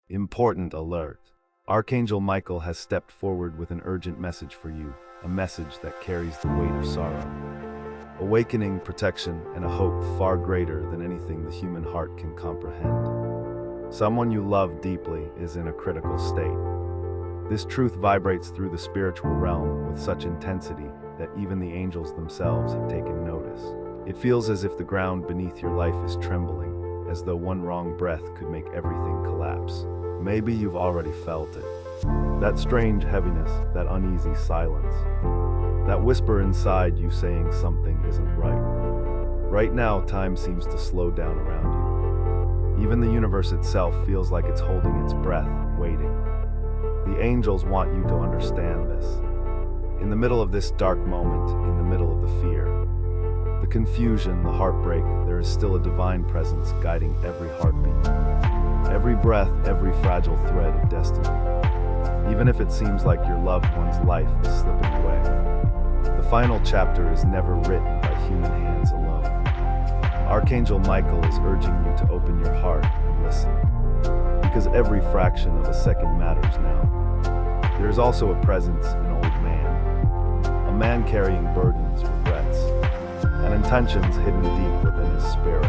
Important alert. Archangel Michael has stepped forward with an urgent message for you, a message that carries the weight of sorrow. Awakening, protection, and a hope far greater than anything the human heart can comprehend. Someone you love deeply is in a critical state. This truth vibrates through the spiritual realm with such intensity that even the angels themselves have taken notice. It feels as if the ground beneath your life is trembling, as though one wrong breath could make everything collapse. Maybe you've already felt it. That strange heaviness, that uneasy silence. That whisper inside you saying something isn't right. Right now, time seems to slow down around you. Even the universe itself feels like it's holding its breath, waiting. The angels want you to understand this. In the middle of this dark moment, in the middle of the fear, the confusion, the heartbreak, there is still a divine presence guiding every heartbeat. Every breath, every fragile thread of destiny. Even if it seems like your loved one's life is slipping away, the final chapter is never written by human hands alone. Archangel Michael is urging you to open your heart and listen. Because every fraction of a second matters now. There is also a presence, an old man. A man carrying burdens, regrets, and intentions hidden deep within his spirit.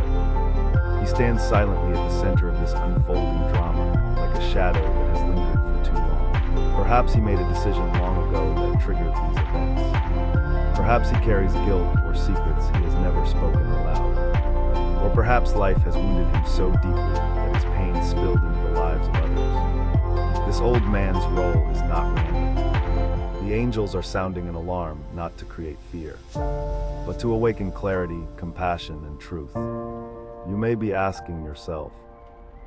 He stands silently at the center of this unfolding drama, like a shadow that has lingered for too long. Perhaps he made a decision long ago that triggered these events. Perhaps he carries guilt or secrets he has never spoken aloud. Or perhaps life has wounded him so deeply that his pain spilled into the lives of others. This old man's role is not random. The angels are sounding an alarm not to create fear, but to awaken clarity, compassion, and truth. You may be asking yourself,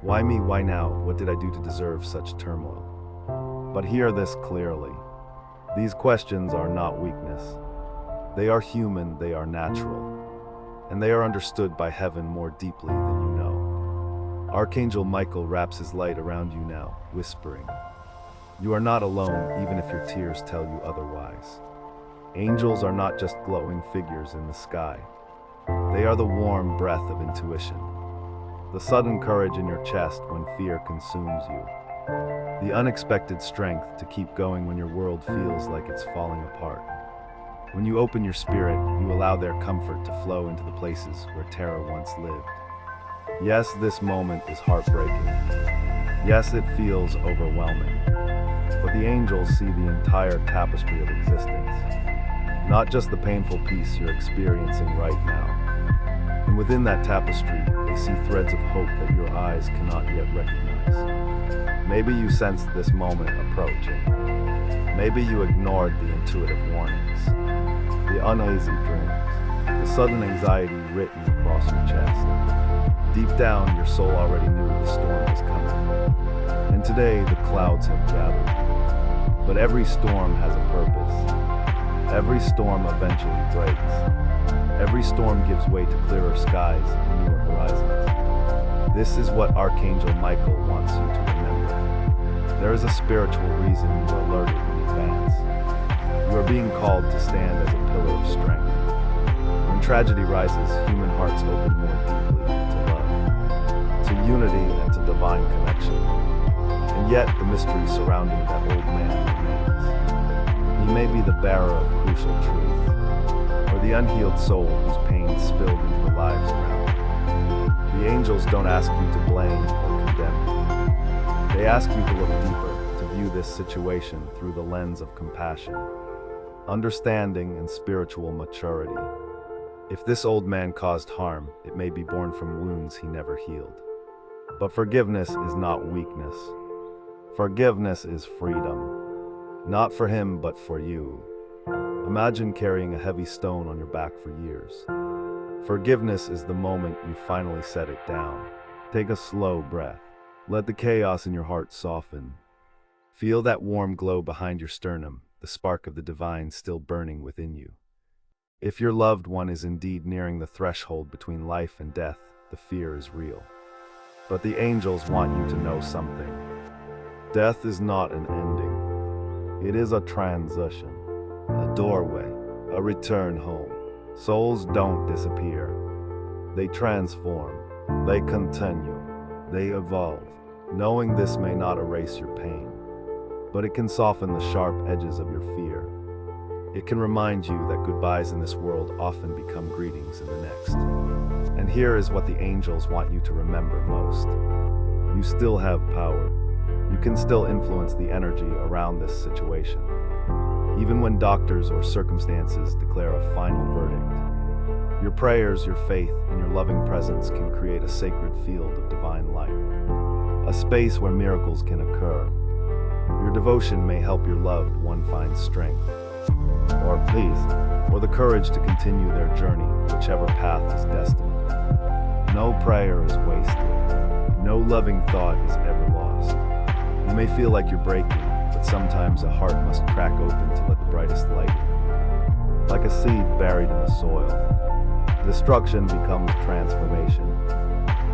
why me, why now, what did I do to deserve such turmoil? But hear this clearly. These questions are not weakness. They are human, they are natural, and they are understood by heaven more deeply than you know. Archangel Michael wraps his light around you now, whispering, you are not alone, even if your tears tell you otherwise. Angels are not just glowing figures in the sky. They are the warm breath of intuition, the sudden courage in your chest when fear consumes you, the unexpected strength to keep going when your world feels like it's falling apart. When you open your spirit, you allow their comfort to flow into the places where terror once lived. Yes, this moment is heartbreaking. Yes, it feels overwhelming. But the angels see the entire tapestry of existence, not just the painful piece you're experiencing right now. And within that tapestry, they see threads of hope that your eyes cannot yet recognize. Maybe you sensed this moment approaching. Maybe you ignored the intuitive warnings, the uneasy dreams, the sudden anxiety written across your chest. Deep down, your soul already knew the storm was coming. And today, the clouds have gathered. But every storm has a purpose. Every storm eventually breaks. Every storm gives way to clearer skies and newer horizons. This is what Archangel Michael wants you to remember. There is a spiritual reason you are alerted in advance. You are being called to stand as a pillar of strength. When tragedy rises, human hearts open more deeply to love, to unity, and to divine connection. And yet, the mystery surrounding that old man remains. He may be the bearer of crucial truth, or the unhealed soul whose pain spilled into the lives around him. The angels don't ask you to blame or condemn him. They ask you to look deeper, to view this situation through the lens of compassion, understanding, and spiritual maturity. If this old man caused harm, it may be born from wounds he never healed. But forgiveness is not weakness. Forgiveness is freedom. Not for him, but for you. Imagine carrying a heavy stone on your back for years. Forgiveness is the moment you finally set it down. Take a slow breath. Let the chaos in your heart soften. Feel that warm glow behind your sternum, the spark of the divine still burning within you. If your loved one is indeed nearing the threshold between life and death, the fear is real. But the angels want you to know something. Death is not an ending. It is a transition, a doorway, a return home. Souls don't disappear. They transform. They continue. They evolve. Knowing this may not erase your pain, but it can soften the sharp edges of your fear. It can remind you that goodbyes in this world often become greetings in the next. And here is what the angels want you to remember most. You still have power. You can still influence the energy around this situation. Even when doctors or circumstances declare a final verdict, your prayers, your faith, and your loving presence can create a sacred field of divine light. A space where miracles can occur. Your devotion may help your loved one find strength, or peace, or the courage to continue their journey, whichever path is destined. No prayer is wasted. No loving thought is ever lost. You may feel like you're breaking, but sometimes a heart must crack open to let the brightest light in. Like a seed buried in the soil, destruction becomes transformation.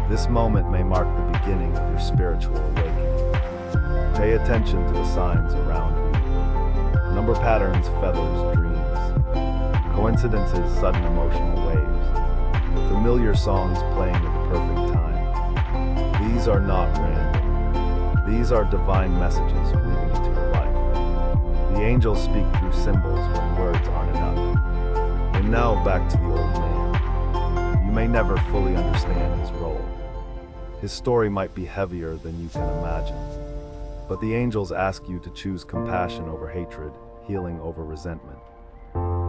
This moment may mark the beginning of your spiritual awakening. Pay attention to the signs around you. Number patterns, feathers, dreams. Coincidences, sudden emotional waves. Familiar songs playing at the perfect time. These are not random. These are divine messages weaving into your life. The angels speak through symbols when words aren't enough. And now back to the old man. You may never fully understand his role. His story might be heavier than you can imagine. But the angels ask you to choose compassion over hatred, healing over resentment.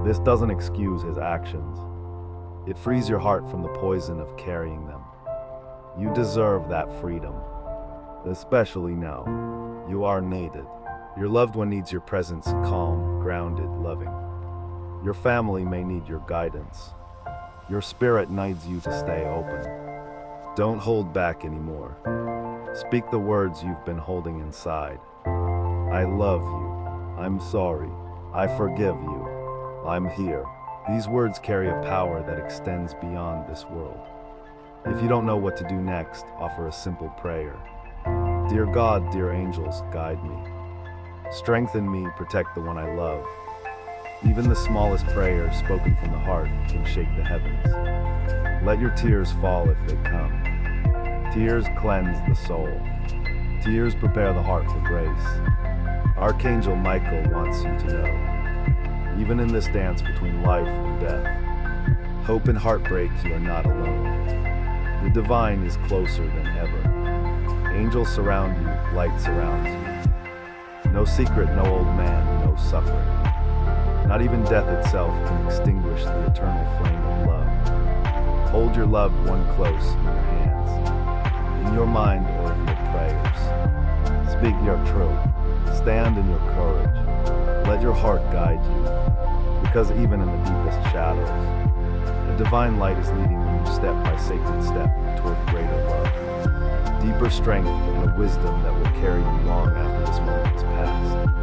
This doesn't excuse his actions. It frees your heart from the poison of carrying them. You deserve that freedom. Especially now. You are needed. Your loved one needs your presence, calm, grounded, loving. Your family may need your guidance. Your spirit needs you to stay open. Don't hold back anymore. Speak the words you've been holding inside. I love you. I'm sorry. I forgive you. I'm here. These words carry a power that extends beyond this world. If you don't know what to do next, offer a simple prayer. Dear God, dear angels, guide me. Strengthen me, protect the one I love. Even the smallest prayer spoken from the heart can shake the heavens. Let your tears fall if they come. Tears cleanse the soul. Tears prepare the heart for grace. Archangel Michael wants you to know, even in this dance between life and death, hope and heartbreak, you are not alone. The divine is closer than ever. Angels surround you, light surrounds you. No secret, no old man, no suffering. Not even death itself can extinguish the eternal flame of love. Hold your loved one close in your hands, in your mind or in your prayers. Speak your truth. Stand in your courage. Let your heart guide you, because even in the deepest shadows, the divine light is leading you step by sacred step toward greater love, deeper strength, and a wisdom that will carry you long after this moment is past.